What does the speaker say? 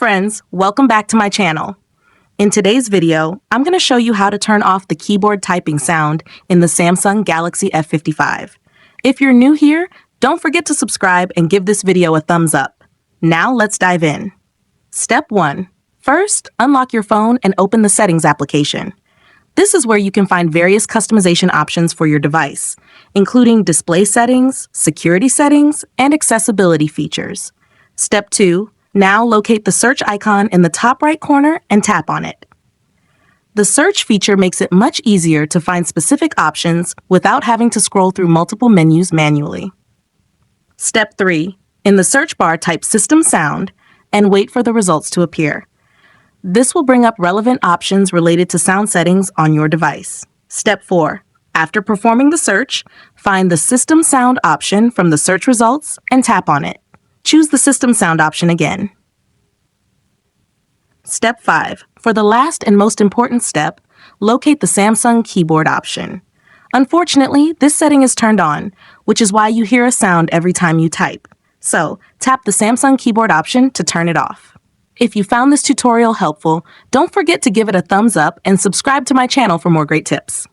friends, welcome back to my channel. In today's video, I'm going to show you how to turn off the keyboard typing sound in the Samsung Galaxy F55. If you're new here, don't forget to subscribe and give this video a thumbs up. Now let's dive in. Step 1. First, unlock your phone and open the Settings application. This is where you can find various customization options for your device, including display settings, security settings, and accessibility features. Step 2. Now locate the search icon in the top right corner and tap on it. The search feature makes it much easier to find specific options without having to scroll through multiple menus manually. Step 3. In the search bar, type System Sound and wait for the results to appear. This will bring up relevant options related to sound settings on your device. Step 4. After performing the search, find the System Sound option from the search results and tap on it. Choose the System Sound option again. Step 5. For the last and most important step, locate the Samsung keyboard option. Unfortunately, this setting is turned on, which is why you hear a sound every time you type. So, tap the Samsung keyboard option to turn it off. If you found this tutorial helpful, don't forget to give it a thumbs up and subscribe to my channel for more great tips.